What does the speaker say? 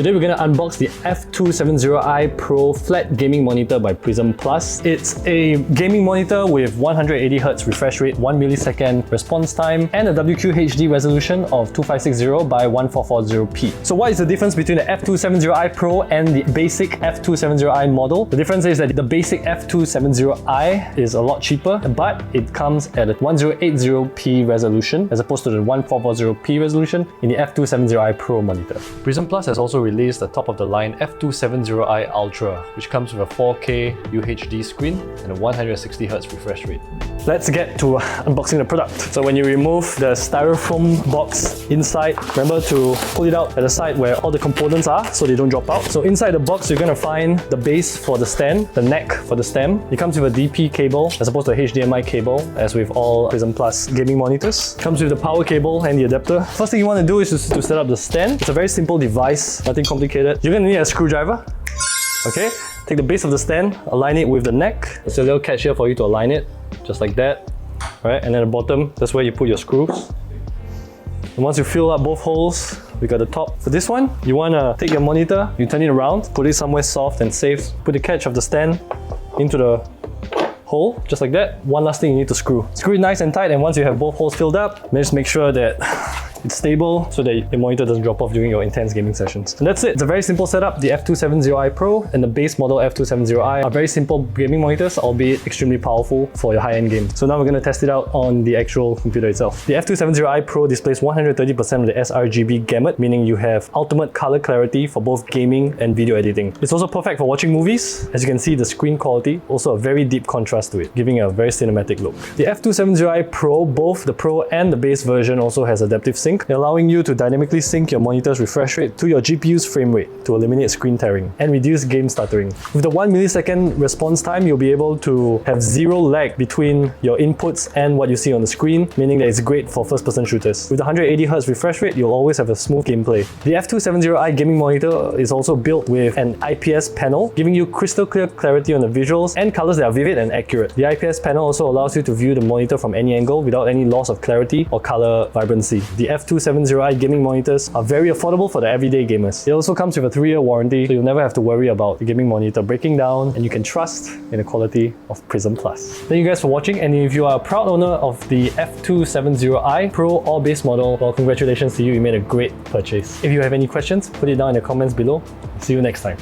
Today we're going to unbox the F270i PRO flat gaming monitor by PRISM Plus. It's a gaming monitor with 180Hz refresh rate, 1 millisecond response time, and a WQHD resolution of 2560 by 1440p. So what is the difference between the F270i PRO and the basic F270i model? The difference is that the basic F270i is a lot cheaper, but it comes at a 1080p resolution as opposed to the 1440p resolution in the F270i PRO monitor. PRISM Plus has also released the top-of-the-line F270i Ultra, which comes with a 4K UHD screen and a 160Hz refresh rate. Let's get to unboxing the product. So when you remove the styrofoam box inside, remember to pull it out at the side where all the components are so they don't drop out. So inside the box, you're going to find the base for the stand, the neck for the stem. It comes with a DP cable as opposed to a HDMI cable, as with all PRISM Plus gaming monitors. It comes with the power cable and the adapter. First thing you want to do is to set up the stand. It's a very simple device, nothing complicated. You're going to need a screwdriver. Okay, take the base of the stand, align it with the neck. There's a little catch here for you to align it, just like that. Alright, and then at the bottom, that's where you put your screws. And once you fill up both holes, we got the top. For this one, you want to take your monitor, you turn it around, put it somewhere soft and safe. Put the catch of the stand into the hole, just like that. One last thing you need to screw. Screw it nice and tight, and once you have both holes filled up, just make sure that it's stable so that your monitor doesn't drop off during your intense gaming sessions. And that's it. It's a very simple setup. The F270i PRO and the base model F270i are very simple gaming monitors, albeit extremely powerful for your high-end games. So now we're going to test it out on the actual computer itself. The F270i PRO displays 130% of the sRGB gamut, meaning you have ultimate color clarity for both gaming and video editing. It's also perfect for watching movies. As you can see, the screen quality, also a very deep contrast to it, giving a very cinematic look. The F270i PRO, both the Pro and the base version, also has adaptive sync, allowing you to dynamically sync your monitor's refresh rate to your GPU's frame rate to eliminate screen tearing and reduce game stuttering. With the 1 millisecond response time, you'll be able to have zero lag between your inputs and what you see on the screen, meaning that it's great for first-person shooters. With the 180Hz refresh rate, you'll always have a smooth gameplay. The F270i gaming monitor is also built with an IPS panel, giving you crystal clear clarity on the visuals and colors that are vivid and accurate. The IPS panel also allows you to view the monitor from any angle without any loss of clarity or color vibrancy. The F270i gaming monitors are very affordable for the everyday gamers. It also comes with a 3-year warranty, so you'll never have to worry about the gaming monitor breaking down, and you can trust in the quality of PRISM Plus. Thank you guys for watching, and if you are a proud owner of the F270i PRO or base model, well, congratulations to you, you made a great purchase. If you have any questions, put it down in the comments below. See you next time.